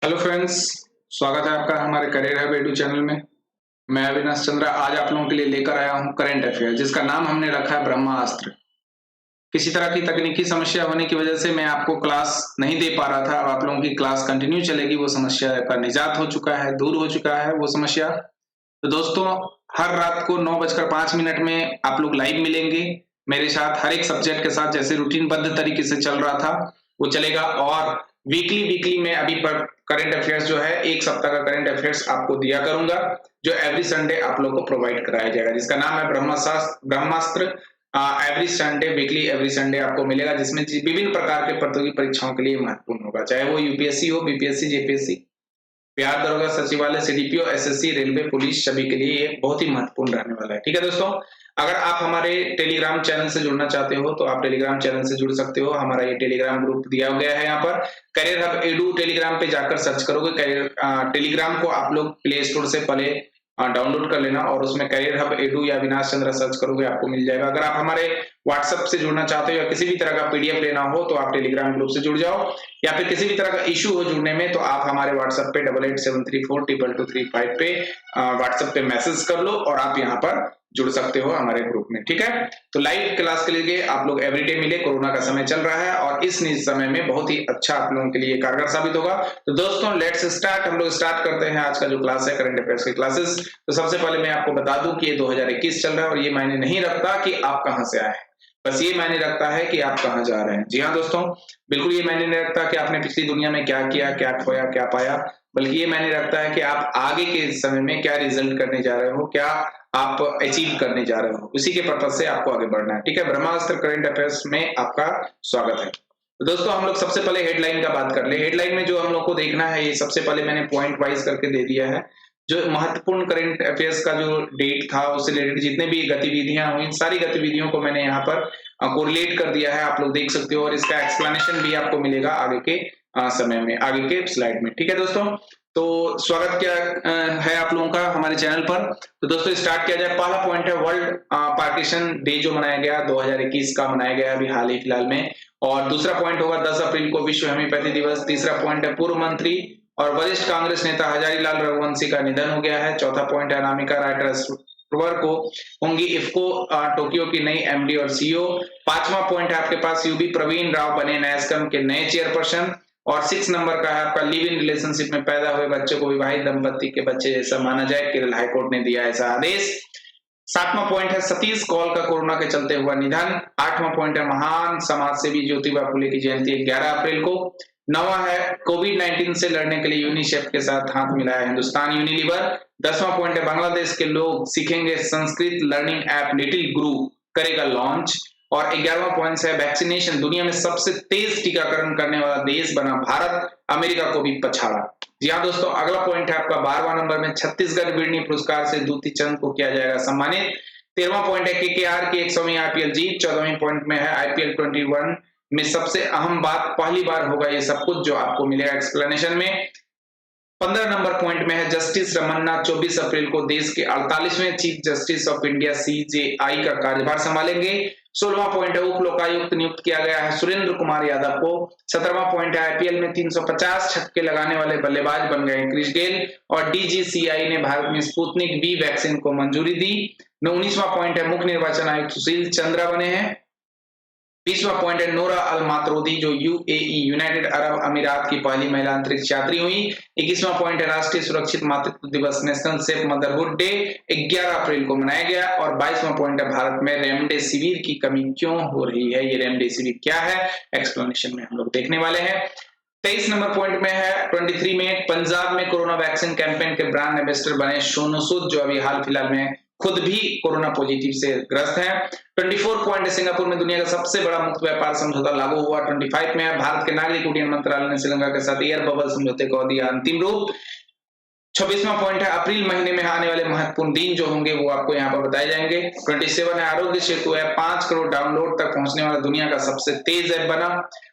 Hello friends, स्वागत है आपका हमारे करियर हब एडू चैनल में। मैं अविनाश चंद्रा आज आप लोगों के लिए लेकर आया हूं करंट अफेयर, जिसका नाम हमने रखा है ब्रह्मास्त्र। किसी तरह की तकनीकी समस्या होने की वजह से मैं आपको क्लास नहीं दे पा रहा था। अब आप लोगों की क्लास कंटिन्यू चलेगी। वो समस्या का निजात हो चुका है, दूर हो चुका है वो समस्या। तो दोस्तों, हर रात को 9:05 में आप लोग लाइव मिलेंगे मेरे साथ। हर एक सब्जेक्ट के साथ जैसे रूटीनबद्ध तरीके से चल रहा था वो चलेगा। और वीकली वीकली में अभी पर करंट अफेयर्स जो है, एक सप्ताह का करंट अफेयर्स आपको दिया करूंगा, जो एवरी संडे आप लोग को प्रोवाइड कराया जाएगा, जिसका नाम है Brahmastra. Every Sunday, weekly every Sunday आपको मिलेगा, जिसमें विभिन्न प्रकार के प्रतियोगी परीक्षाओं के लिए महत्वपूर्ण होगा, चाहे वो यूपीएससी हो, बीपीएससी, जेपीएससी, बिहार दरोगा सचिवालय, सीडीपीओ, एसएससी, रेलवे, पुलिस, सभी के लिए ये बहुत ही महत्वपूर्ण रहने वाला है। ठीक है दोस्तों, अगर आप हमारे टेलीग्राम चैनल से जुड़ना चाहते हो तो आप टेलीग्राम चैनल से जुड़ सकते हो। हमारा ये टेलीग्राम ग्रुप दिया गया है यहाँ पर, करियर हब एडू। टेलीग्राम पे जाकर सर्च करोगे टेलीग्राम को आप लोग प्ले स्टोर से पहले डाउनलोड कर लेना और उसमें करियर हब एडू या अविनाश चंद्रा सर्च करोगे, आपको मिल जाएगा। अगर आप हमारे व्हाट्सएप से जुड़ना चाहते हो या किसी भी तरह का पीडीएफ लेना हो तो आप टेलीग्राम ग्रुप से जुड़ जाओ, या फिर किसी भी तरह का इशू हो जुड़ने में तो आप हमारे व्हाट्सएप पे 8873422235 पे व्हाट्सएप पे मैसेज कर लो और आप यहाँ पर जुड़ सकते हो हमारे ग्रुप में। ठीक है, तो लाइव क्लास के लिए आप लोग एवरीडे मिले। कोरोना का समय चल रहा है और इस समय में बहुत ही अच्छा आप लोगों के लिए कारगर साबित होगा। तो दोस्तों, लेट्स स्टार्ट। हम लोग स्टार्ट करते हैं आज का जो क्लास है करंट अफेयर्स की क्लासेस। तो सबसे पहले मैं आपको बता दूं कि ये 2021 चल रहा है और ये मायने नहीं रखता कि आप कहां से आए हैं, बस ये मायने रखता है कि आप कहां जा रहे हैं। जी हाँ दोस्तों, बिल्कुल ये मायने नहीं रखता कि आपने पिछली दुनिया में क्या किया, क्या खोया, क्या पाया, बल्कि ये मायने रखता है कि आप आगे के समय में क्या रिजल्ट करने जा रहे हो, क्या आप अचीव करने जा रहे हो। उसी के पर्पज से आपको आगे बढ़ना है। ठीक है, ब्रह्मास्त्र करंट अफेयर्स में आपका स्वागत है। तो दोस्तों, हम लोग सबसे पहले हेडलाइन का बात कर ले। हेडलाइन में जो हम लोग को देखना है, ये सबसे पहले मैंने पॉइंट वाइज करके दे दिया है। जो महत्वपूर्ण करंट अफेयर्स का जो डेट था उससे रिलेटेड जितने भी गतिविधियां हुई, सारी गतिविधियों को मैंने यहाँ पर कोरिलेट कर दिया है, आप लोग देख सकते हो। और इसका एक्सप्लेनेशन भी आपको मिलेगा आगे के समय में, आगे के स्लाइड में। ठीक है दोस्तों, तो स्वागत क्या है आप लोगों का हमारे चैनल पर। तो दोस्तों, स्टार्ट किया जाए। पहला पॉइंट है वर्ल्ड पार्टीशन डे, जो मनाया गया 2021 का, मनाया गया अभी हाल ही फिलहाल में। और दूसरा पॉइंट होगा 10 अप्रैल को विश्व हेम्योपैथी दिवस। तीसरा पॉइंट है पूर्व मंत्री और वरिष्ठ कांग्रेस नेता हजारीलाल रघुवंशी का निधन हो गया है। चौथा पॉइंट है अनामिका राइटर शुक्रवार को होंगी इफ्को टोक्यो की नई एमडी और सीईओ। पांचवा पॉइंट है आपके पास यूबी प्रवीण राव बने नैस्कॉम के नए चेयरपर्सन। और 6 नंबर का है आपका लिव इन रिलेशनशिप में पैदा हुए बच्चों को विवाहित दंपति के बच्चे जैसा माना जाए, केरल हाईकोर्ट ने दिया ऐसा आदेश। 7वां पॉइंट है सतीश कौल का कोरोना के चलते हुआ निधन। 8वां पॉइंट है महान समाज सेवी ज्योतिबा फुले की जयंती 11 अप्रैल को। 9वां है कोविड-19 से लड़ने के लिए यूनिसेफ के साथ हाथ मिलाया हिंदुस्तान यूनिलीवर। 10वां पॉइंट है बांग्लादेश के लोग सीखेंगे संस्कृत लर्निंग ऐप लिटिल गुरु करेगा लॉन्च। और 11वां पॉइंट है वैक्सीनेशन, दुनिया में सबसे तेज टीकाकरण करने वाला देश बना भारत, अमेरिका को भी पछाड़ा। जी हाँ दोस्तों, अगला पॉइंट है आपका 12वां नंबर में छत्तीसगढ़ बिरनी पुरस्कार से दूती चंद को किया जाएगा सम्मानित। 13वां पॉइंट है केकेआर की 100वीं आईपीएल जीत। 14वीं पॉइंट में है आईपीएल 21 में सबसे अहम बात, पहली बार होगा ये सब कुछ जो आपको मिलेगा एक्सप्लेनेशन में। 15 नंबर पॉइंट में है जस्टिस रमन्ना 24 अप्रैल को देश के 48वें chief justice of India CJI का कार्यभार संभालेंगे। 16वां पॉइंट है उप लोकायुक्त नियुक्त किया गया है सुरेंद्र कुमार यादव को। 17वां पॉइंट है आईपीएल में 350 छक्के लगाने वाले बल्लेबाज बन गए क्रिस गेल। और डीजीसीआई ने भारत में स्पुतनिक वी वैक्सीन को मंजूरी दी। 19वां पॉइंट है मुख्य निर्वाचन आयुक्त सुशील चंद्रा बने हैं। 20वां पॉइंट है नोरा अल मातरोदी, जो यूएई यूनाइटेड अरब अमीरात की पहली महिला अंतरिक्ष यात्री हुई। 21वां पॉइंट है राष्ट्रीय सुरक्षित मातृत्व दिवस, नेशनल सेफ मदरहुड डे 11 अप्रैल को मनाया गया। और 22वां पॉइंट है भारत में रेमडेसिविर की कमी क्यों हो रही है, ये रेमडेसिविर क्या है, एक्सप्लेनेशन में हम लोग देखने वाले हैं। 23 नंबर पॉइंट में है 23 में पंजाब में कोरोना वैक्सीन कैंपेन के ब्रांड एम्बेसडर बने सोनू सूद, जो अभी हाल फिलहाल में खुद भी कोरोना पॉजिटिव से ग्रस्त हैं। 24 पॉइंट सिंगापुर में दुनिया का सबसे बड़ा मुक्त व्यापार समझौता लागू हुआ। 25 में है भारत के नागरिक उड्डयन मंत्रालय ने श्रीलंका के साथ एयर बबल समझौते को दिया अंतिम रूप। 26वां पॉइंट है अप्रैल महीने में आने वाले महत्वपूर्ण दिन जो होंगे वो आपको यहाँ पर बताए जाएंगे। 27 है आरोग्य सेतु ऐप 5 करोड़ डाउनलोड तक पहुंचने वाला दुनिया का सबसे तेज ऐप बना।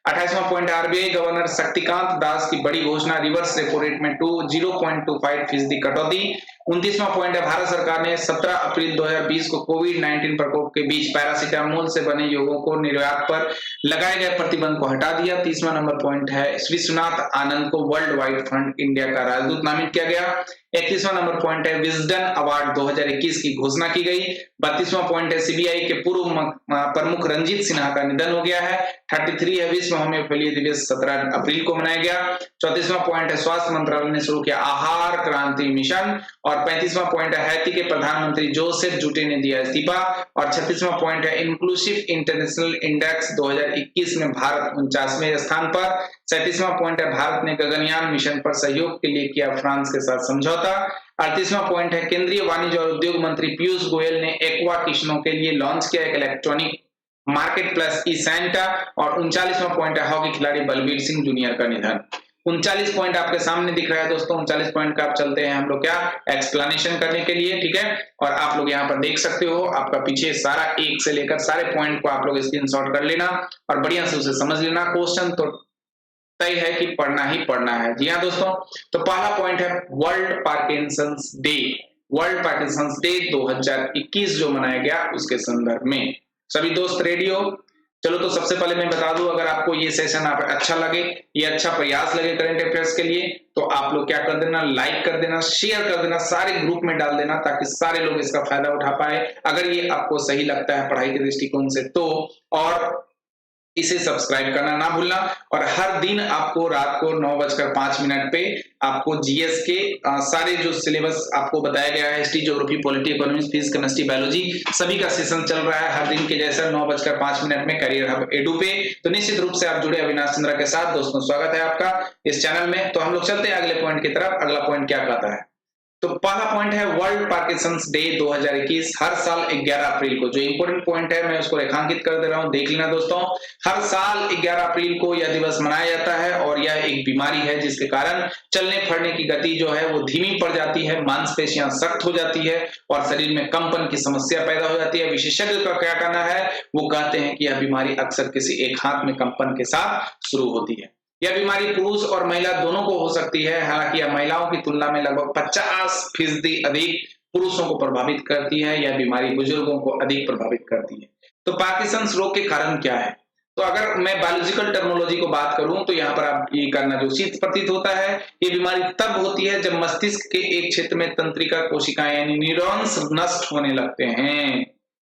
28वां पॉइंट है आरबीआई गवर्नर शक्तिकांत दास की बड़ी घोषणा, रिवर्स रेपो रेट में 0.25% कटौती। 29वां पॉइंट है भारत सरकार ने 17 अप्रैल 2020 को कोविड-19 प्रकोप के बीच पैरासिटामोल से बने यौगिकों को निर्यात पर लगाए गए प्रतिबंध को हटा दिया। 30वां नंबर पॉइंट है विश्वनाथ आनंद को वर्ल्ड वाइड फंड इंडिया का राजदूत नामित किया गया। 31वां नंबर पॉइंट है विजडन अवार्ड 2021 की घोषणा की गई। 32वां पॉइंट है सीबीआई के पूर्व प्रमुख रंजीत सिन्हा का निधन हो गया है। 33 है विश्व होम्योपैथी दिवस 17 अप्रैल को मनाया गया। 34वां पॉइंट है स्वास्थ्य मंत्रालय ने शुरू किया आहार क्रांति मिशन। और 35वां पॉइंट है हैती के प्रधानमंत्री जोसेफ जुटे ने दिया इस्तीफा। और 36वां पॉइंट है इंक्लूसिव इंटरनेशनल इंडेक्स 2021 में भारत 49वें स्थान पर। 37वां पॉइंट है भारत ने गगनयान मिशन पर सहयोग के लिए किया फ्रांस के साथ समझौता। 38वां पॉइंट है केंद्रीय वाणिज्य और उद्योग मंत्री पीयूष गोयल ने एक्वा किशनों के लिए लॉन्च किया एक इलेक्ट्रॉनिक मार्केट प्लस ई सैंटा। और 39वां पॉइंट है हॉकी खिलाड़ी बलबीर सिंह जूनियर का निधन। 39 पॉइंट आपके सामने दिख रहा है दोस्तों। 39 पॉइंट का आप चलते हैं हम लोग क्या एक्सप्लेनेशन करने के लिए, ठीक है। और आप लोग यहाँ पर देख सकते हो, आपका पीछे सारा एक से लेकर सारे पॉइंट को आप लोग स्क्रीनशॉट कर लेना और बढ़िया से उसे समझ लेना। क्वेश्चन तो तय है कि पढ़ना ही पढ़ना है। जी हाँ दोस्तों, तो पहला पॉइंट है world Parkinson's day. World Parkinson's day 2021 जो मनाया गया उसके संदर्भ में सभी दोस्त रेडी हो? चलो तो सबसे पहले मैं बता दूं, अगर आपको ये सेशन आप अच्छा लगे, ये अच्छा प्रयास लगे करंट अफेयर्स के लिए, तो आप लोग क्या कर देना, लाइक कर देना, शेयर कर देना, सारे ग्रुप में डाल देना ताकि सारे लोग इसका फायदा उठा पाए अगर ये आपको सही लगता है पढ़ाई के दृष्टिकोण से तो। और इसे सब्सक्राइब करना ना भूलना। और हर दिन आपको रात को 9:05 पे आपको जीएस के सारे जो सिलेबस आपको बताया गया है, history, geography, polity, economics, physics, chemistry, biology, सभी का सेशन चल रहा है हर दिन के जैसा 9:05 में करियर हब एडू पे। तो निश्चित रूप से आप जुड़े अविनाश चंद्रा के साथ। दोस्तों स्वागत है आपका इस चैनल में। तो हम लोग चलते हैं अगले पॉइंट की तरफ। अगला पॉइंट क्या कहता है, तो पहला पॉइंट है वर्ल्ड पार्किंसंस डे 2021 हर साल 11 अप्रैल को। जो इंपॉर्टेंट पॉइंट है मैं उसको रेखांकित कर दे रहा हूं, देख लेना दोस्तों। हर साल 11 अप्रैल को यह दिवस मनाया जाता है और यह एक बीमारी है जिसके कारण चलने फिरने की गति जो है वो धीमी पड़ जाती है, मांसपेशियां सख्त हो जाती है और शरीर में कंपन की समस्या पैदा हो जाती है। विशेषज्ञ का क्या कहना है, वो कहते हैं कि यह बीमारी अक्सर किसी एक हाथ में कंपन के साथ शुरू होती है। यह बीमारी पुरुष और महिला दोनों को हो सकती है, हालांकि यह महिलाओं की तुलना में लगभग 50% अधिक पुरुषों को प्रभावित करती है। यह बीमारी बुजुर्गों को अधिक प्रभावित करती है। तो पार्किंसंस रोग के कारण क्या है, तो अगर मैं बायोलॉजिकल टर्मिनोलॉजी को बात करूं तो यहाँ पर आप ये करना जो उचित प्रतीत होता है, ये बीमारी तब होती है जब मस्तिष्क के एक क्षेत्र में तंत्रिका कोशिकाएं यानी न्यूरॉन्स नष्ट होने लगते हैं।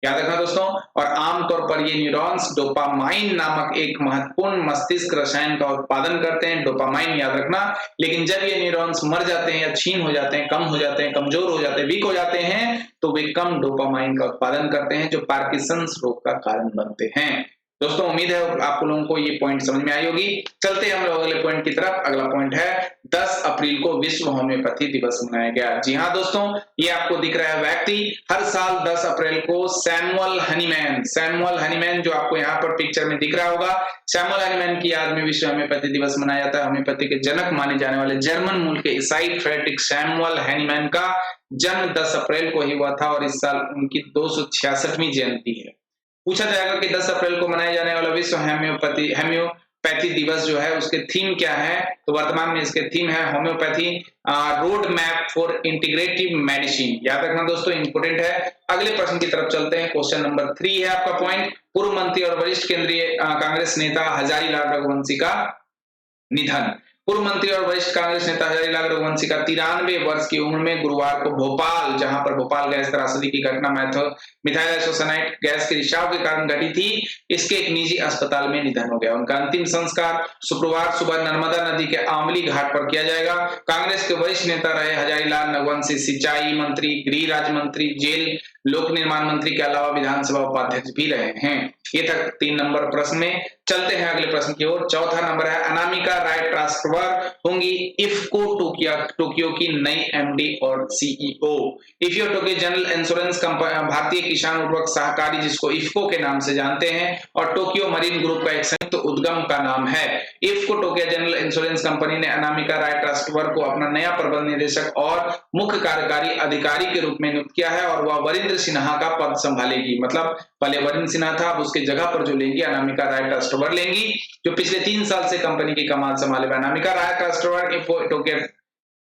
याद रखना दोस्तों। और आमतौर पर ये न्यूरॉन्स डोपामाइन नामक एक महत्वपूर्ण मस्तिष्क रसायन का उत्पादन करते हैं, डोपामाइन याद रखना। लेकिन जब ये न्यूरॉन्स मर जाते हैं या क्षीण हो जाते हैं, कम हो जाते हैं, कमजोर हो जाते हैं, वीक हो जाते हैं, तो वे कम डोपामाइन का उत्पादन करते हैं जो पार्किंसंस रोग का कारण बनते हैं। दोस्तों उम्मीद है आप लोगों को ये पॉइंट समझ में आई होगी। चलते हैं हम लोग अगले पॉइंट की तरफ। अगला पॉइंट है 10 अप्रैल को विश्व होम्योपैथी दिवस मनाया गया। जी हाँ दोस्तों, ये आपको दिख रहा है व्यक्ति हर साल 10 अप्रैल को सैमुअल हनीमैन जो आपको यहाँ पर पिक्चर में दिख रहा होगा, सैमुअल हनीमैन की याद में विश्व होम्योपैथी दिवस मनाया जाता है। होम्योपैथी के जनक माने जाने वाले जर्मन मूल के ईसाई फ्रेडरिक सैमुअल हनीमैन का जन्म 10 अप्रैल को ही हुआ था और इस साल उनकी 266वीं जयंती है। पूछा जाएगा कि 10 अप्रैल को मनाया जाने वाला विश्व होम्योपैथी दिवस जो है उसके थीम क्या है, तो वर्तमान में इसके थीम है homeopathy road map for integrative medicine. याद रखना दोस्तों, इंपोर्टेंट है। अगले प्रश्न की तरफ चलते हैं। क्वेश्चन नंबर 3 है आपका पॉइंट, पूर्व मंत्री और वरिष्ठ केंद्रीय कांग्रेस नेता हजारीलाल रघुवंशी का निधन। पूर्व मंत्री और वरिष्ठ कांग्रेस नेता हजारीलाल रघुवंशी का 93 वर्ष की उम्र में गुरुवार को भोपाल, जहां पर भोपाल गैस त्रासदी की घटना मिथाइल आइसोसाइनेट गैस के रिसाव के कारण घटी थी, इसके एक निजी अस्पताल में निधन हो गया। उनका अंतिम संस्कार शुक्रवार सुबह नर्मदा नदी के आमली घाट पर किया जाएगा। कांग्रेस के वरिष्ठ नेता रहे हजारीलाल रघुवंशी सिंचाई मंत्री, गृह राज्य मंत्री, जेल लोक निर्माण मंत्री के अलावा विधानसभा उपाध्यक्ष भी रहे हैं। ये तक 3 नंबर प्रश्न में। चलते हैं अगले प्रश्न की ओर। चौथा नंबर है अनामिका राय ट्रांसफर होंगी इफ्को 2 किया टोक्यो की नई एमडी और CEO. IFFCO Tokyo general insurance company भारतीय किसान उर्वरक सहकारी जिसको इफ्को के नाम से जानते हैं और टोक्यो मरीन ग्रुप का एक संयुक्त उद्यम का नाम है। IFFCO Tokyo general insurance company ने अनामिका राय ट्रस्टवर को अपना नया प्रबंध निदेशक और मुख्य कार्यकारी अधिकारी के रूप में नियुक्त किया है और वह वरिंद्र सिन्हा का पद संभालेगी। मतलब पहले वरिंद्र सिन्हा था, अब उसके जगह पर जो लेंगी अनामिका राय ट्रस्टवर लेंगी, जो पिछले 3 साल से कंपनी की कमान संभाले। अनामिका राय ट्रस्टवर इफ्को टोक्यो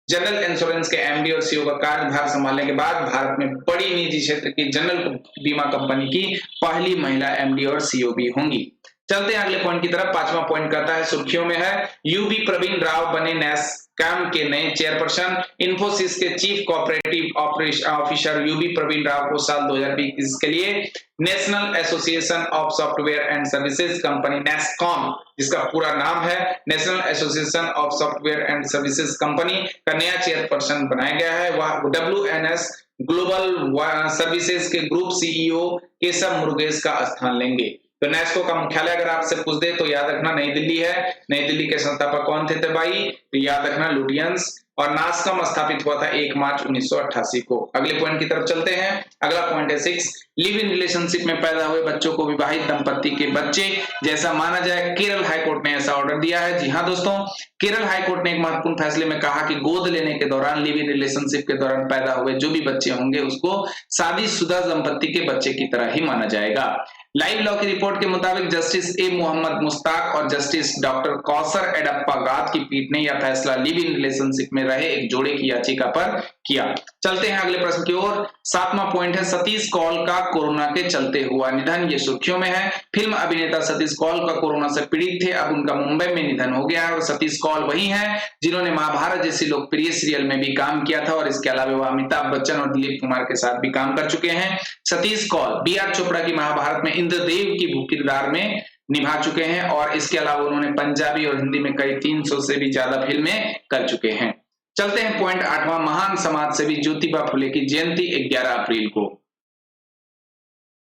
जनरल इंश्योरेंस के एमडी और सीईओ का कार्यभार संभालने के बाद भारत में बड़ी निजी क्षेत्र की जनरल बीमा कंपनी की पहली महिला एमडी और सीईओ भी होंगी। चलते हैं अगले पॉइंट की तरफ। 5वां पॉइंट कहता है, सुर्खियों में है, यूबी प्रवीण राव बने नैसकॉम के नए चेयरपर्सन। इन्फोसिस के chief cooperative officer UB Praveen Rao को साल 2020 के लिए national association of software and services company NASSCOM, जिसका पूरा नाम है national association of software and services company, का नया चेयरपर्सन बनाया गया है। वह WNS ग्लोबल सर्विसेज के ग्रुप सीईओ केशव मुरुगेश का स्थान लेंगे। तो नेस्को का मुख्यालय अगर आपसे पूछ दे तो याद रखना नई दिल्ली है। नई दिल्ली के संस्थापक कौन थे भाई? तो याद रखना लुटियंस। और नास्कॉम स्थापित हुआ था 1 मार्च 1988 को। अगले पॉइंट की तरफ चलते हैं। अगला पॉइंट है 6, लिव इन रिलेशनशिप में पैदा हुए बच्चों को विवाहित दंपत्ति के बच्चे जैसा माना जाए। केरल हाईकोर्ट ने ऐसा ऑर्डर दिया है। जी हाँ दोस्तों, केरल हाईकोर्ट ने एक महत्वपूर्ण फैसले में कहा कि गोद लेने के दौरान, लिव इन रिलेशनशिप के दौरान पैदा हुए जो भी बच्चे होंगे उसको शादीशुदा दंपत्ति के बच्चे की तरह ही माना जाएगा। लाइव लॉ की रिपोर्ट के मुताबिक जस्टिस ए मोहम्मद मुश्ताक और जस्टिस डॉक्टर कौसर एडप्पा गात की पीठ ने यह फैसला लिव इन रिलेशनशिप में रहे एक जोड़े की याचिका पर किया। चलते हैं अगले प्रश्न की ओर। 7वां पॉइंट है, सतीश कौल का कोरोना के चलते हुआ निधन। ये सुर्खियों में है। फिल्म अभिनेता सतीश कौल का कोरोना से पीड़ित थे, अब उनका मुंबई में निधन हो गया है। और सतीश कौल वही हैं जिन्होंने महाभारत जैसी लोकप्रिय सीरियल में भी काम किया था और इसके अलावा वह अमिताभ बच्चन और दिलीप कुमार के साथ भी काम कर चुके हैं। सतीश कौल BR चोपड़ा की महाभारत में इंद्रदेव की किरदार में निभा चुके हैं और इसके अलावा उन्होंने पंजाबी और हिंदी में करीब 300 से भी ज्यादा फिल्में कर चुके हैं। चलते हैं पॉइंट 8वां, महान समाज सेवी ज्योतिबा फुले की जयंती 11 अप्रैल को।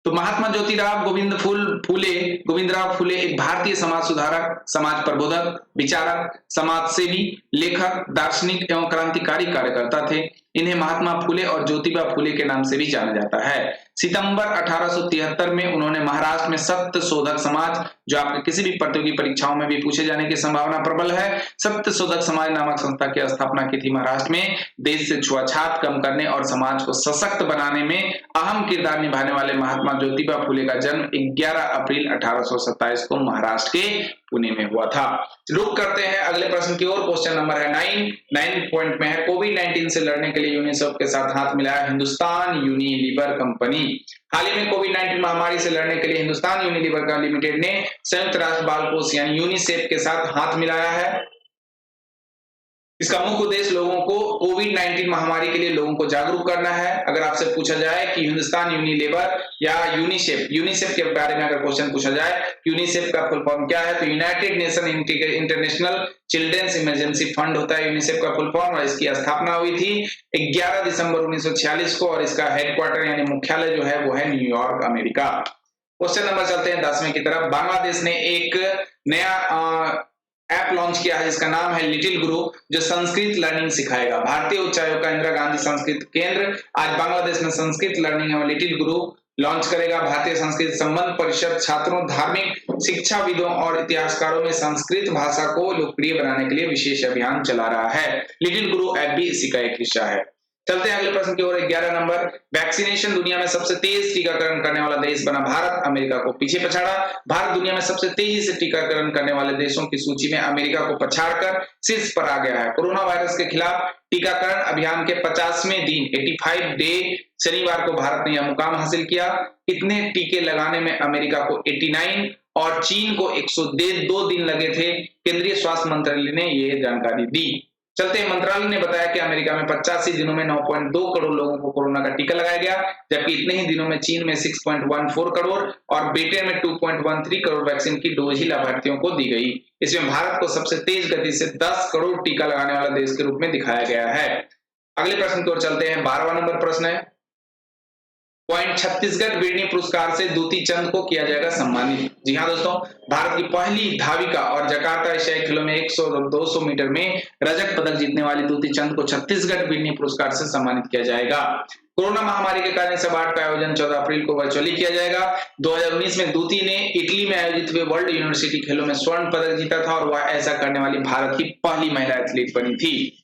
तो महात्मा ज्योतिराव गोविंदराव फुले एक भारतीय समाज सुधारक, समाज प्रबोधक, विचारक, समाज सेवी, लेखक, दार्शनिक एवं क्रांतिकारी कार्यकर्ता थे। इन्हें महात्मा फुले और ज्योतिबा फुले के नाम से भी जाना जाता है। सितंबर 1873 में उन्होंने महाराष्ट्र में सत्य शोधक समाज, जो आपके किसी भी प्रतियोगी परीक्षाओं में भी पूछे जाने की संभावना प्रबल है, सत्य शोधक समाज नामक संस्था की स्थापना की थी। महाराष्ट्र में देश से छुआछात कम करने और समाज को सशक्त बनाने में अहम किरदार निभाने वाले महात्मा ज्योतिबा फुले का जन्म 11 अप्रैल 1827 को महाराष्ट्र के पुणे में हुआ था। रुक करते हैं अगले प्रश्न की ओर। क्वेश्चन नंबर है 9 पॉइंट में है, कोविड-19 से लड़ने के लिए यूनिसेफ के साथ हाथ मिलाया हिंदुस्तान यूनिलीवर कंपनी। हाल ही में कोविड-19 महामारी से लड़ने के लिए हिंदुस्तान यूनिलीवर का लिमिटेड ने संयुक्त राष्ट्र बाल कोष यानी यूनिसेफ के साथ हाथ मिलाया है। इसका मुख्य उद्देश्य लोगों को कोविड-19 महामारी के लिए लोगों को जागरूक करना है। अगर आपसे पूछा जाए कि हिंदुस्तान यूनिलीवर या यूनिसेफ के बारे में अगर क्वेश्चन पूछा जाए, यूनिसेफ का फुल फॉर्म क्या है, तो united nation international children's emergency fund होता है यूनिसेफ का फुल फॉर्म। और इसकी स्थापना हुई थी 11 दिसंबर 1946 को और इसका हेडक्वार्टर यानी मुख्यालय जो है वो है न्यूयॉर्क, अमेरिका। क्वेश्चन नंबर चलते हैं 10वें की तरफ। बांग्लादेश ने एक नया ऐप लॉन्च किया है जिसका नाम है लिटिल गुरु, जो संस्कृत लर्निंग सिखाएगा। भारतीय उच्चायोग का इंदिरा गांधी संस्कृत केंद्र आज बांग्लादेश में संस्कृत लर्निंग एवं लिटिल गुरु लॉन्च करेगा। भारतीय संस्कृत संबंध परिषद छात्रों, धार्मिक शिक्षाविदों और इतिहासकारों में संस्कृत भाषा को लोकप्रिय बनाने के लिए विशेष अभियान चला रहा है। लिटिल गुरु ऐप भी इसी का एक हिस्सा है। चलते हैं अगले प्रश्न की ओर। 11 नंबर, वैक्सीनेशन दुनिया में सबसे तेज टीकाकरण करने वाला देश बना भारत, अमेरिका को पीछे पछाड़ा। भारत दुनिया में सबसे तेजी से टीकाकरण करने वाले देशों की सूची में अमेरिका को पछाड़कर शीर्ष पर आ गया है। कोरोना वायरस के खिलाफ टीकाकरण अभियान के 50वें दिन 85 डे शनिवार को भारत ने यह मुकाम हासिल किया। इतने टीके लगाने में अमेरिका को 89 और चीन को 102 दिन लगे थे। केंद्रीय स्वास्थ्य मंत्रालय ने यह जानकारी दी। चलते हैं, मंत्रालय ने बताया कि अमेरिका में 85 दिनों में 9.2 करोड़ लोगों को कोरोना का टीका लगाया गया, जबकि इतने ही दिनों में चीन में 6.14 करोड़ और ब्रिटेन में 2.13 करोड़ वैक्सीन की डोज ही लाभार्थियों को दी गई। इसमें भारत को सबसे तेज गति से 10 करोड़ टीका लगाने वाला देश के रूप में दिखाया गया है। अगले प्रश्न की ओर चलते हैं। 12वां नंबर प्रश्न है, पॉइंट छत्तीसगढ़ बिरनी पुरस्कार से दूती चंद को किया जाएगा सम्मानित। जी हाँ दोस्तों, भारत की पहली धाविका और जकार्ता एशियाई खेलों में 100 और 200 मीटर में रजत पदक जीतने वाली दूती चंद को छत्तीसगढ़ बिरनी पुरस्कार से सम्मानित किया जाएगा। कोरोना महामारी के कारण इस अवार्ड का आयोजन 14 अप्रैल को वर्चुअली किया जाएगा। 2019 में दूती ने इटली में आयोजित हुए वर्ल्ड यूनिवर्सिटी खेलों में स्वर्ण पदक जीता था और वह ऐसा करने वाली भारत की पहली महिला एथलीट बनी थी।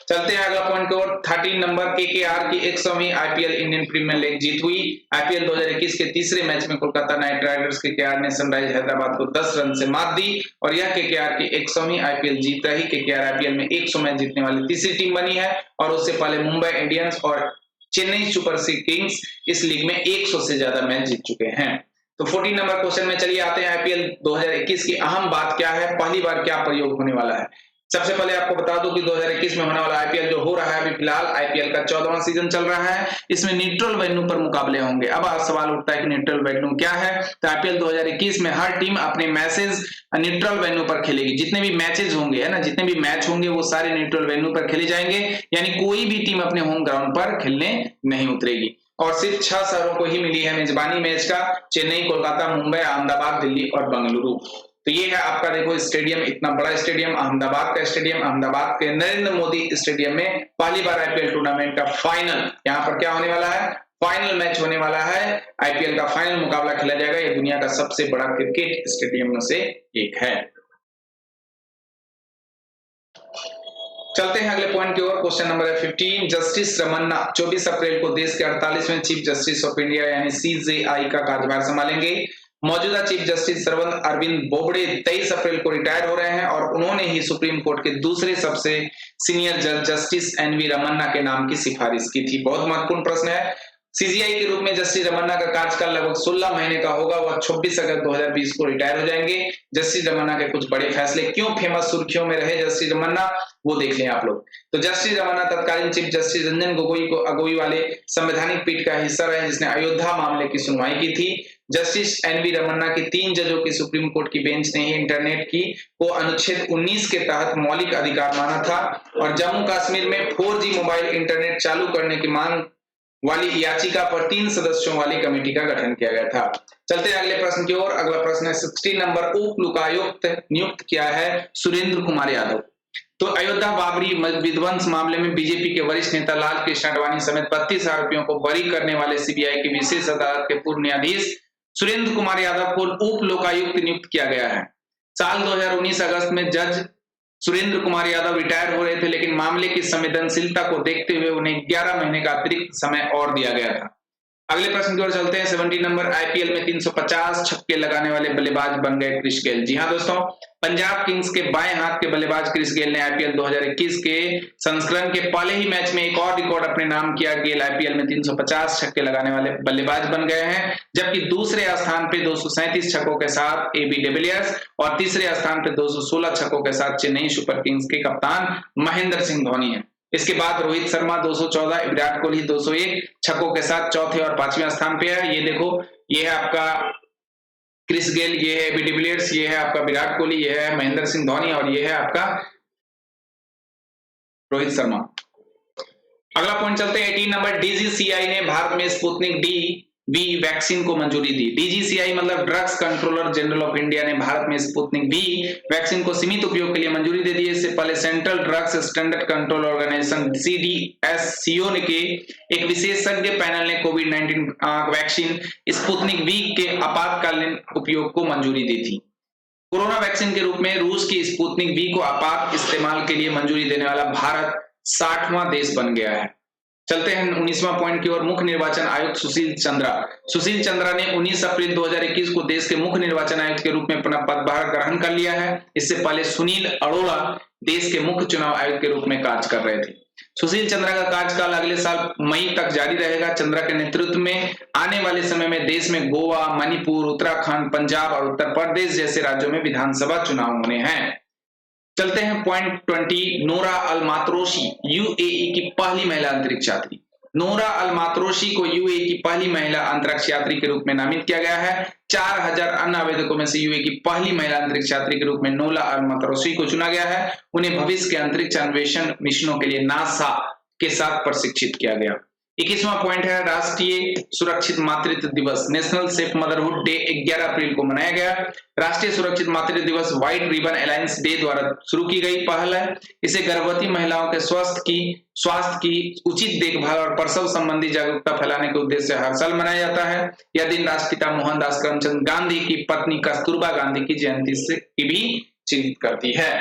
चलते हैं अगला पॉइंट की ओर। 13 नंबर केकेआर की 100वीं आईपीएल इंडियन प्रीमियर लीग जीत हुई। आईपीएल 2021 के तीसरे मैच में कोलकाता नाइट राइडर्स केकेआर ने सनराइज हैदराबाद को 10 रन से मात दी और यह केकेआर की 100वीं आईपीएल जीत रही। केकेआर आईपीएल में 100 मैच जीतने वाली तीसरी टीम बनी है और उससे पहले मुंबई इंडियंस और चेन्नई सुपर किंग्स इस लीग में 100 से ज्यादा मैच जीत चुके हैं। तो 14 नंबर क्वेश्चन में चलिए आते हैं। आईपीएल 2021 की अहम बात क्या है, पहली बार क्या प्रयोग होने वाला है। सबसे पहले आपको बता दूं कि 2021 में होने वाला आईपीएल जो हो रहा है अभी फिलहाल आईपीएल का 14वां सीजन चल रहा है। इसमें न्यूट्रल वेन्यू पर मुकाबले होंगे। अब सवाल उठता है कि न्यूट्रल वेन्यू क्या है। तो आईपीएल 2021 में हर टीम अपने मैचेस न्यूट्रल वेन्यू पर खेलेगी। जितने भी मैचेस होंगे है ना, जितने भी मैच होंगे वो सारे न्यूट्रल वेन्यू पर खेले जाएंगे, यानी कोई भी टीम अपने होम ग्राउंड पर खेलने नहीं उतरेगी। और सिर्फ 6 शहरों को ही मिली है मेजबानी मैच का, चेन्नई, कोलकाता, मुंबई, अहमदाबाद, दिल्ली और बेंगलुरु। तो ये है आपका देखो स्टेडियम, इतना बड़ा स्टेडियम, अहमदाबाद का स्टेडियम। अहमदाबाद के नरेंद्र मोदी स्टेडियम में पहली बार आईपीएल टूर्नामेंट का फाइनल, यहाँ पर क्या होने वाला है, फाइनल मैच होने वाला है। आईपीएल का फाइनल मुकाबला खेला जाएगा। ये दुनिया का सबसे बड़ा क्रिकेट स्टेडियम में से एक है। चलते हैं अगले पॉइंट की ओर। क्वेश्चन नंबर है 15। जस्टिस रमन्ना 24 अप्रैल को देश के 48वें चीफ जस्टिस ऑफ इंडिया यानी सीजेआई का कार्यभार संभालेंगे। मौजूदा चीफ जस्टिस सरवन अरविंद बोबड़े 23 अप्रैल को रिटायर हो रहे हैं और उन्होंने ही सुप्रीम कोर्ट के दूसरे सबसे सीनियर जज जस्टिस एनवी रमन्ना के नाम की सिफारिश की थी। बहुत महत्वपूर्ण प्रश्न है। सीजीआई के रूप में जस्टिस रमन्ना का कार्यकाल लगभग 16 महीने का होगा। वह 26 अगस्त 2020 को रिटायर हो जाएंगे। जस्टिस रमन्ना के कुछ बड़े फैसले, क्यों फेमस सुर्खियों में रहे जस्टिस रमन्ना, वो देख लें आप लोग। तो जस्टिस रमन्ना तत्कालीन चीफ जस्टिस रंजन गोगोई को अगुवाई वाले संवैधानिक पीठ का हिस्सा रहे जिसने अयोध्या मामले की सुनवाई की थी। जस्टिस एनवी रमन्ना की 3 जजों की सुप्रीम कोर्ट की बेंच ने ही इंटरनेट की को अनुच्छेद 19 के तहत मौलिक अधिकार माना था और जम्मू कश्मीर में 4G मोबाइल इंटरनेट चालू करने की मांग वाली याचिका पर 3 सदस्यों वाली कमेटी का गठन किया गया था। चलते हैं अगले प्रश्न की ओर। अगला प्रश्न है 16 नंबर। उप लोकायुक्त नियुक्त किया है सुरेंद्र कुमार यादव। तो अयोध्या बाबरी विध्वंस मामले में बीजेपी के वरिष्ठ नेता लाल कृष्ण आडवाणी समेत 32 आरोपियों को बरी करने वाले सीबीआई की विशेष अदालत के पूर्व न्यायाधीश सुरेंद्र कुमार यादव को उप लोकायुक्त नियुक्त किया गया है। साल 2019 अगस्त में जज सुरेंद्र कुमार यादव रिटायर हो रहे थे, लेकिन मामले की संवेदनशीलता को देखते हुए उन्हें 11 महीने का अतिरिक्त समय और दिया गया था। अगले प्रश्न की ओर चलते हैं। 17 नंबर। आईपीएल में 350 छक्के लगाने वाले बल्लेबाज बन गए क्रिस गेल। जी हां दोस्तों, पंजाब किंग्स के बाएं हाथ के बल्लेबाज क्रिस गेल ने आईपीएल 2021 के संस्करण के पहले ही मैच में एक और रिकॉर्ड अपने नाम किया। गेल आईपीएल में 350 छक्के लगाने वाले बल्लेबाज बन गए हैं, जबकि दूसरे स्थान पे 237 छक्कों के साथ एबी डिविलियर्स और तीसरे स्थान पे 216 छक्कों के साथ चेन्नई सुपर किंग्स के कप्तान महेंद्र सिंह धोनी है। इसके बाद रोहित शर्मा 214, विराट कोहली 201 छक्कों के साथ चौथे और 5वें स्थान पे है। ये देखो, ये है आपका क्रिस गेल, ये है एबी डिविलियर्स, ये है आपका विराट कोहली, ये है महेंद्र सिंह धोनी और ये है आपका रोहित शर्मा। अगला पॉइंट चलते हैं 18 नंबर। डीजीसीआई ने भारत में स्पुतनिक वी वैक्सीन को मंजूरी दी। डीजीसीआई मतलब drugs controller general of India ने भारत में स्पुतनिक वी वैक्सीन को सीमित उपयोग के लिए मंजूरी दे दी है। इससे पहले central drugs standard control organisation CDSCO के एक विशेषज्ञ पैनल ने कोविड-19 वैक्सीन स्पुतनिक वी के आपातकालीन उपयोग को मंजूरी दी थी। कोरोना वैक्सीन के रूप में रूस की स्पुतनिक वी को आपात इस्तेमाल के लिए मंजूरी देने वाला भारत 60वां देश बन गया है। चलते हैं 19वां पॉइंट की ओर। मुख्य निर्वाचन आयुक्त सुशील चंद्रा ने 19 अप्रैल 2021 को देश के मुख्य निर्वाचन आयुक्त के रूप में अपना पदभार ग्रहण कर लिया है। इससे पहले सुनील अरोड़ा देश के मुख्य चुनाव आयुक्त के रूप में कार्य कर रहे थे। सुशील चंद्रा का कार्यकाल अगले साल मई तक जारी रहेगा। चंद्रा के नेतृत्व में आने वाले समय में देश में गोवा, मणिपुर, उत्तराखंड, पंजाब और उत्तर प्रदेश जैसे राज्यों में विधानसभा चुनाव होने हैं। चलते हैं पॉइंट 20। नोरा अल मात्रोशी यूएई की पहली महिला अंतरिक्ष यात्री। नोरा अल मात्रोशी को यूएई की पहली महिला अंतरिक्ष यात्री के रूप में नामित किया गया है। 4000 अन्य आवेदकों में से यूएई की पहली महिला अंतरिक्ष यात्री के रूप में नोरा अल मात्रोशी को चुना गया है। उन्हें भविष्य के अंतरिक्ष अन्वेषण मिशनों के लिए नासा के साथ प्रशिक्षित किया गया। 21वां पॉइंट है राष्ट्रीय सुरक्षित मातृत्व दिवस, नेशनल सेफ मदरहुड डे 11 अप्रैल को मनाया गया। राष्ट्रीय सुरक्षित मातृत्व दिवस व्हाइट रिबन अलायंस डे द्वारा शुरू की गई पहल है। इसे गर्भवती महिलाओं के स्वास्थ्य की उचित देखभाल और प्रसव संबंधी जागरूकता फैलाने के उद्देश्य से हर साल मनाया जाता है। यह दिन राष्ट्रपिता मोहनदास करमचंद गांधी की पत्नी कस्तूरबा गांधी की जयंती से की भी चिन्हित करती है।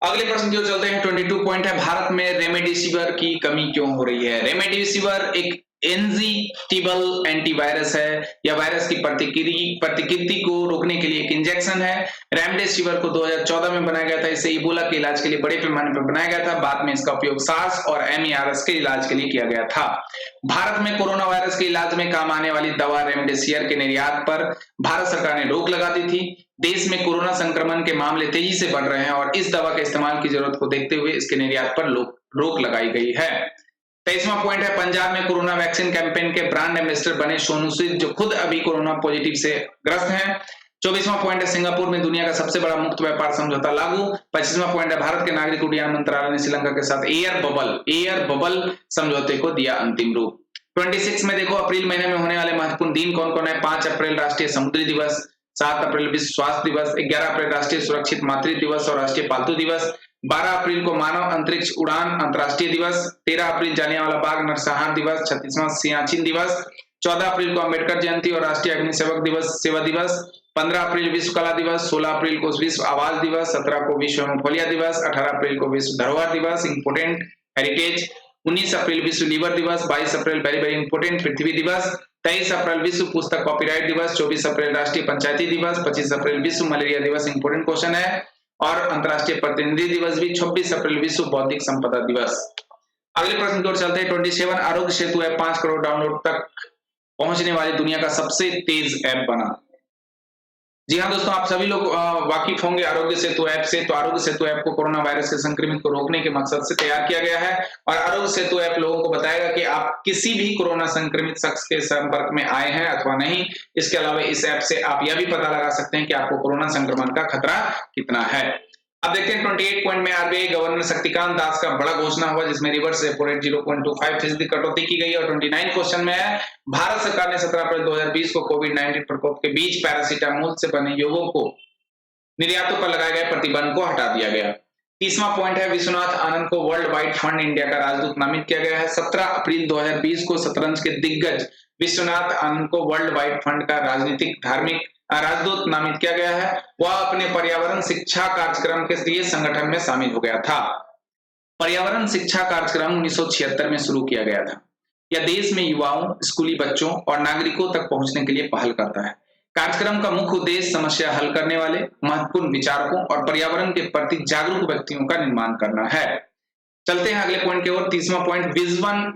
अगले प्रश्न की ओर चलते हैं। 22 पॉइंट है भारत में रेमडेसिविर की कमी क्यों हो रही है। रेमडेसिविर एक इंजेक्टेबल एंटीवायरस है। यह वायरस की प्रतिकृति को रोकने के लिए एक इंजेक्शन है। रेमडेसिविर को 2014 में बनाया गया था। इसे इबोला के इलाज के लिए बड़े पैमाने पर बनाया गया था। बाद में इसका उपयोग सार्स और एमईआरएस के इलाज के लिए किया गया था। भारत में कोरोना वायरस के इलाज में काम आने वाली दवा रेमडेसिविर के निर्यात पर भारत सरकार ने रोक लगा दी थी। देश में कोरोना संक्रमण के मामले तेजी से बढ़ रहे हैं और इस दवा के इस्तेमाल की जरूरत को देखते हुए इसके निर्यात पर रोक लगाई गई है। 23वां पॉइंट है पंजाब में कोरोना वैक्सीन कैंपेन के ब्रांड एम्बेसडर बने सोनू सूद, जो खुद अभी कोरोना पॉजिटिव से ग्रस्त हैं। 24वां पॉइंट है सिंगापुर में दुनिया का सबसे बड़ा मुक्त व्यापार समझौता लागू। 25वां पॉइंट है भारत के नागरिक उड्डयन मंत्रालय ने श्रीलंका के साथ एयर बबल समझौते को दिया अंतिम रूप। 26 में देखो अप्रैल महीने में होने वाले महत्वपूर्ण दिन कौन कौन है। 5 अप्रैल राष्ट्रीय समुद्री दिवस, 7 अप्रैल विश्व स्वास्थ्य दिवस, 11 अप्रैल राष्ट्रीय सुरक्षित मातृत्व दिवस और राष्ट्रीय पालतू दिवस, 12 अप्रैल को मानव अंतरिक्ष उड़ान अंतर्राष्ट्रीय दिवस, 13 अप्रैल जलियांवाला बाग नरसंहार दिवस, 36वां सियाचिन दिवस, 14 अप्रैल को अम्बेडकर जयंती और राष्ट्रीय अग्निसेवक सेवा दिवस, 15 अप्रैल विश्व कला दिवस, 16 अप्रैल को विश्व आवास दिवस, 17 को विश्व हेमोफीलिया दिवस, 18 अप्रैल को विश्व धरोहर दिवस इंपोर्टेंट हेरिटेज, 19 अप्रैल विश्व लीवर दिवस, 22 अप्रैल वेरी वेरी इंपोर्टेंट पृथ्वी दिवस, 23 अप्रैल विश्व पुस्तक कॉपीराइट दिवस, 24 अप्रैल राष्ट्रीय पंचायती दिवस, 25 अप्रैल विश्व मलेरिया दिवस इंपोर्टेंट क्वेश्चन है, और अंतरराष्ट्रीय प्रतिनिधि दिवस भी 26 अप्रैल विश्व बौद्धिक संपदा दिवस। अगले प्रश्न की ओर चलते हैं। 27 आरोग्य सेतु ऐप 5 करोड़ डाउनलोड तक पहुंचने वाली दुनिया का सबसे तेज ऐप बना। जी हाँ दोस्तों, आप सभी लोग वाकिफ होंगे आरोग्य सेतु ऐप से। तो आरोग्य सेतु ऐप को कोरोना वायरस के संक्रमित को रोकने के मकसद से तैयार किया गया है और आरोग्य सेतु ऐप लोगों को बताएगा कि आप किसी भी कोरोना संक्रमित शख्स के संपर्क में आए हैं अथवा नहीं। इसके अलावा इस ऐप से आप यह भी पता लगा सकते हैं कि आपको कोरोना संक्रमण का खतरा कितना है। अब देखते हैं 28 पॉइंट में आरबीआई गवर्नर शक्तिकांत दास का बड़ा घोषणा हुआ, जिसमें रिवर्स रेपो रेट 0.25% कटौती की गई। और 29 क्वेश्चन में है भारत सरकार ने 17 अप्रैल 2020 को कोविड-19 प्रकोप के बीच पैरासीटामोल से बने यौगों को निर्यातों पर लगाए गए प्रतिबंध को हटा दिया गया। 30वां पॉइंट है विश्वनाथ आनंद को वर्ल्ड वाइड फंड इंडिया का राजदूत नामित किया गया है। 17 अप्रैल 2020 को शतरंज के दिग्गज विश्वनाथ आनंद को वर्ल्ड वाइड फंड का राजनीतिक धार्मिक राजदूत नामित किया गया है। वह अपने पर्यावरण शिक्षा कार्यक्रम के लिए संगठन में शामिल हो गया था। पर्यावरण शिक्षा कार्यक्रम 1976 में शुरू किया गया था। यह देश में युवाओं, स्कूली बच्चों और नागरिकों तक पहुंचने के लिए पहल करता है। कार्यक्रम का मुख्य उद्देश्य समस्या हल करने वाले महत्वपूर्ण विचारकों और पर्यावरण के प्रति जागरूक व्यक्तियों का निर्माण करना है। चलते हैं अगले पॉइंट की ओर। 30वां पॉइंट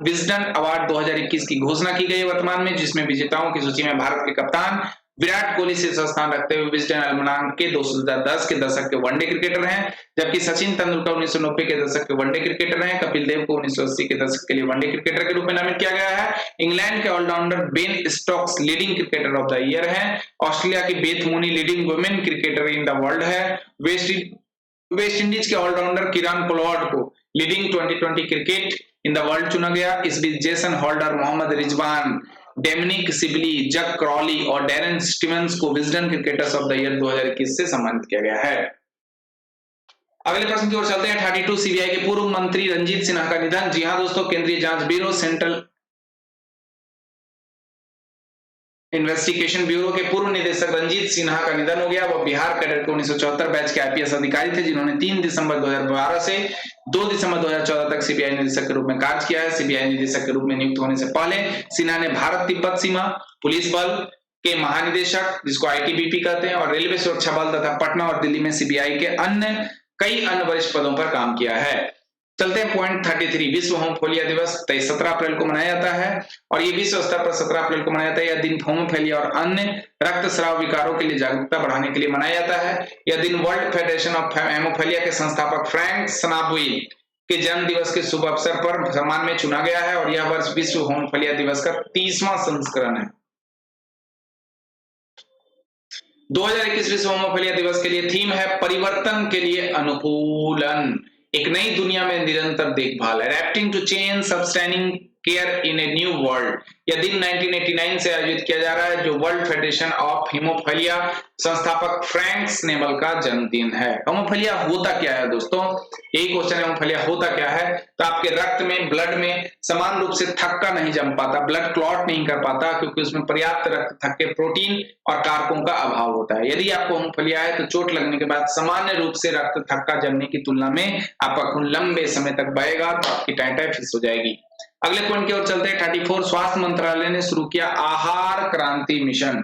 विजडन अवार्ड 2021 की घोषणा की गई है वर्तमान में, जिसमें विजेताओं की सूची में भारत के कप्तान विराट कोहली शीर्ष स्थान रखते हुए विजडन अलमनाक के 2010 के दशक के वनडे क्रिकेटर हैं, जबकि सचिन तेंदुलकर 1990 के दशक के वनडे क्रिकेटर हैं। कपिल देव को 1980 के दशक के लिए वनडे क्रिकेटर के रूप में नामित किया गया है। इंग्लैंड के all rounder Ben Stokes leading cricketer of the year हैं। ऑस्ट्रेलिया की Beth Mooney leading women cricketer in the world है। वेस्ट इंडीज के ऑलराउंडर किरण पोलार्ड को leading 2020 cricket in the world चुना गया। इस बीच Jason Holder, Mohammad Rizwan, Dominic Sibley, Zak Crawley और डैरेन स्टीवंस को Wisden cricketers of the year 2021 से सम्मानित किया गया है। अगले प्रश्न की ओर चलते हैं। 32 सीबीआई के पूर्व मंत्री रंजीत सिन्हा का निधन। जी हां दोस्तों, केंद्रीय जांच ब्यूरो सेंट्रल इन्वेस्टिगेशन ब्यूरो के पूर्व निदेशक रंजीत सिन्हा का निधन हो गया। वह बिहार कैडर के 1974 बैच के आईपीएस अधिकारी थे, जिन्होंने 3 दिसंबर 2012 से 2 दिसंबर 2014 तक सीबीआई निदेशक के रूप में कार्य किया है। सीबीआई निदेशक के रूप में नियुक्त होने से पहले सिन्हा ने भारत तिब्बत सीमा पुलिस बल के महानिदेशक, जिसको आईटीबीपी कहते हैं, और रेलवे सुरक्षा बल तथा पटना और दिल्ली में सीबीआई के कई अन्य वरिष्ठ पदों पर काम किया है। चलते हैं पॉइंट 33। विश्व हेमोफीलिया दिवस 17 अप्रैल को मनाया जाता है और ये विश्व स्तर पर 17 अप्रैल को मनाया जाता है। यह दिन हेमोफीलिया और अन्य रक्तस्राव विकारों के लिए जागरूकता बढ़ाने के लिए मनाया जाता है। यह दिन वर्ल्ड फेडरेशन ऑफ हेमोफीलिया के संस्थापक फ्रैंक सनाबुई के जन्म दिवस के शुभ अवसर पर सम्मान में चुना गया है और यह वर्ष विश्व हेमोफीलिया दिवस का 30वां संस्करण है। 2021 विश्व हेमोफीलिया दिवस के लिए थीम है परिवर्तन के लिए अनुकूलन। एक नई दुनिया में निरंतर देखभाल, adapting to change, sustaining care in a new world. यह दिन 1989 से आयोजित किया जा रहा है, जो वर्ल्ड फेडरेशन ऑफ हीमोफीलिया संस्थापक फ्रैंक स्नेबल का जन्मदिन है। हीमोफीलिया होता क्या है दोस्तों? यही क्वेश्चन है, हीमोफीलिया होता क्या है? तो आपके रक्त में, ब्लड में समान रूप से थक्का नहीं जम पाता, ब्लड क्लॉट नहीं कर पाता, क्योंकि उसमें पर्याप्त रक्त थक्के, प्रोटीन और कारकों का अभाव होता है। यदि आपको हीमोफीलिया है तो चोट लगने के बाद सामान्य रूप से रक्त थक्का जमने की तुलना में आपका खून लंबे समय तक बहेगा, तो आपकी टाइफाइड हो जाएगी। अगले पॉइंट की ओर चलते हैं। 34 स्वास्थ्य मंत्रालय ने शुरू किया आहार क्रांति मिशन।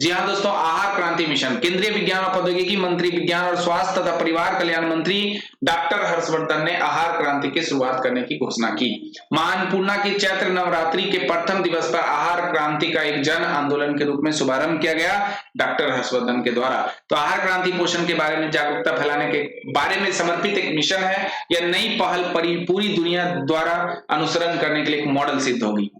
जी हाँ दोस्तों, आहार क्रांति मिशन केंद्रीय विज्ञान और प्रौद्योगिकी मंत्री, विज्ञान और स्वास्थ्य तथा परिवार कल्याण मंत्री डॉक्टर हर्षवर्धन ने आहार क्रांति की शुरुआत करने की घोषणा की। मां अन्नपूर्णा की चैत्र नवरात्रि के प्रथम दिवस पर आहार क्रांति का एक जन आंदोलन के रूप में शुभारंभ किया गया डॉक्टर हर्षवर्धन के द्वारा। तो आहार क्रांति पोषण के बारे में जागरूकता फैलाने के बारे में समर्पित एक मिशन है। यह नई पहल पूरी दुनिया द्वारा अनुसरण करने के लिए एक मॉडल सिद्ध होगी।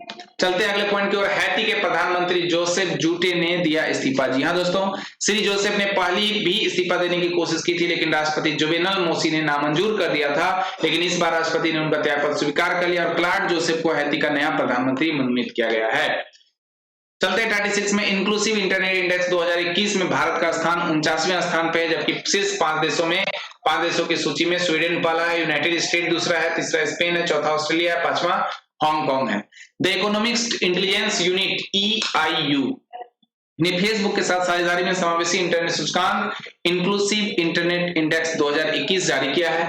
चलते हैं अगले पॉइंट की ओर। हैती के प्रधानमंत्री जोसेफ जूटे ने दिया इस्तीफा। जी हाँ दोस्तों, श्री जोसेफ ने पहली भी इस्तीफा देने की कोशिश की थी, लेकिन राष्ट्रपति जोवेनल मोसी ने नामंजूर कर दिया था। लेकिन इस बार राष्ट्रपति ने उनका त्यागपत्र स्वीकार कर लिया और क्लॉड जोसेफ को हैती का नया प्रधानमंत्री मनोनीत किया गया है। चलते हैं 36 में। इंक्लूसिव इंटरनेट इंडेक्स 2021 में भारत का स्थान 49वें स्थान पे है, जबकि शीर्ष 5 देशों की सूची में स्वीडन पहला है, यूनाइटेड स्टेट दूसरा है, तीसरा स्पेन है, चौथा ऑस्ट्रेलिया है, पांचवा हांगकांग है। The economics intelligence unit EIU ने फेसबुक के साथ साझेदारी में समावेशी इंटरनेट सूचकांक इंक्लूसिव इंटरनेट इंडेक्स 2021 जारी किया है।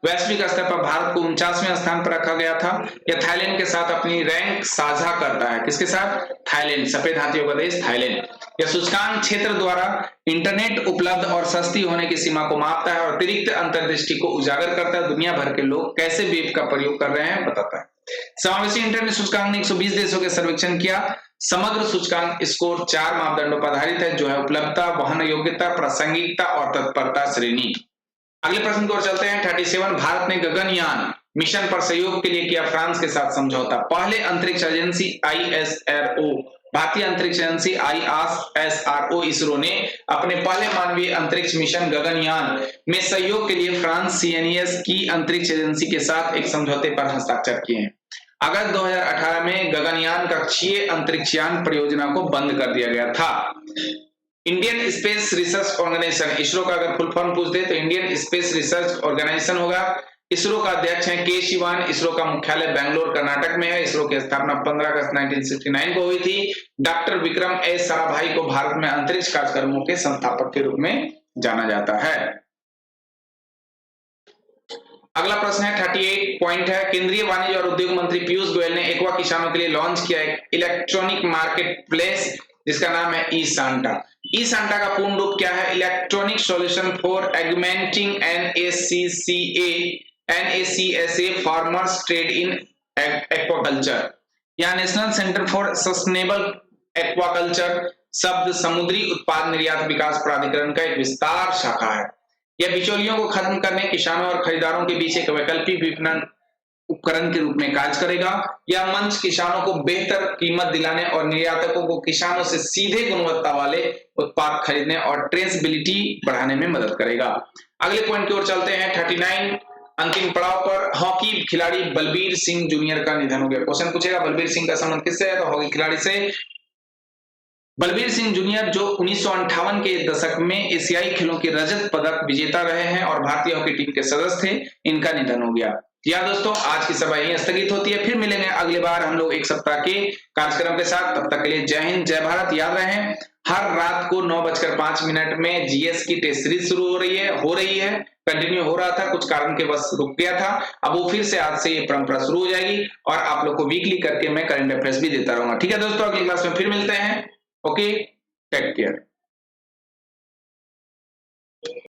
वैश्विक स्तर पर भारत को 49वें स्थान पर रखा गया था। यह थाईलैंड के साथ अपनी रैंक साझा करता है। किसके साथ? थाईलैंड, सफेद हाथियों का देश थाईलैंड। यह सूचकांक क्षेत्र द्वारा इंटरनेट उपलब्ध और सस्ती होने की सीमा को मापता है और अतिरिक्त अंतर्दृष्टि को उजागर करता है। दुनिया भर के लोग कैसे वेब का प्रयोग कर रहे हैं बताता है। समावेशी इंटरनेट सूचकांक ने 120 देशों के सर्वेक्षण किया। समग्र सूचकांक स्कोर 4 मापदंडों पर आधारित है, जो है उपलब्धता, वहन योग्यता, प्रासंगिकता और तत्परता श्रेणी। अगले प्रश्न की ओर चलते हैं। 37 भारत ने गगनयान मिशन पर सहयोग के लिए किया फ्रांस के साथ समझौता। पहले अंतरिक्ष एजेंसी ISRO, भारतीय अंतरिक्ष एजेंसी ISRO इसरो ने अपने पहले मानवीय अंतरिक्ष मिशन गगनयान में सहयोग के लिए फ्रांस CNES की अंतरिक्ष एजेंसी के साथ एक समझौते पर हस्ताक्षर किए हैं। अगस्त 2018 में गगनयान कक्षीय अंतरिक्षयान परियोजना को बंद कर दिया गया था। Indian space research organisation, ISRO का अगर फुल फॉर्म पूछ दे तो इंडियन स्पेस रिसर्च ऑर्गेनाइजेशन होगा। इसरो का अध्यक्ष है के शिवान। इसरो का मुख्यालय बेंगलोर कर्नाटक में है। इसरो की स्थापना 15 अगस्त 1969 को हुई थी। डॉक्टर विक्रम एस साराभाई को भारत में अंतरिक्ष कार्यक्रमों के संस्थापक के रूप में जाना जाता है। अगला प्रश्न है 38 पॉइंट है। केंद्रीय वाणिज्य और उद्योग मंत्री पीयूष गोयल ने एक्वा किसानों के लिए लॉन्च किया एक इलेक्ट्रॉनिक मार्केट प्लेस, जिसका नाम है ई सांटा। ई सांटा का पूर्ण रूप क्या है? Electronic solution for augmenting NACSA farmers trade in aquaculture. या national centre for sustainable aquaculture शब्द समुद्री उत्पाद निर्यात विकास प्राधिकरण का एक विस्तार शाखा है। यह बिचौलियों को खत्म करने, किसानों और खरीदारों के बीच एक वैकल्पिक विपणन उपकरण के रूप में कार्य करेगा। यह मंच किसानों को बेहतर कीमत दिलाने और निर्यातकों को किसानों से सीधे गुणवत्ता वाले उत्पाद खरीदने और ट्रेसेबिलिटी बढ़ाने में मदद करेगा। अगले पॉइंट की ओर चलते हैं। 39 अंतिम पड़ाव पर हॉकी खिलाड़ी बलबीर सिंह जूनियर का निधन हो गया। क्वेश्चन पूछेगा बलबीर सिंह का संबंध किससे है? तो हॉकी खिलाड़ी से। बलबीर सिंह जूनियर जो 1958 के दशक में एशियाई खेलों के रजत पदक विजेता रहे हैं और भारतीय हॉकी टीम के सदस्य थे, इनका निधन हो गया। या दोस्तों, आज की सभा यहीं स्थगित होती है। फिर मिलेंगे अगली बार हम लोग एक सप्ताह के कार्यक्रम के साथ। तब तक के लिए जय हिंद, जय भारत। याद रहे, हर रात को 9:05 में GS की टेस्ट सीरीज शुरू हो रही है, कंटिन्यू हो रहा था, कुछ कारण के बस रुक गया था। अब वो फिर से आज से ये परंपरा शुरू हो जाएगी और आप लोग को वीकली करके मैं करंट अफेयर्स भी देता रहूंगा। ठीक है दोस्तों, अगली क्लास में फिर मिलते हैं। Okay, take care.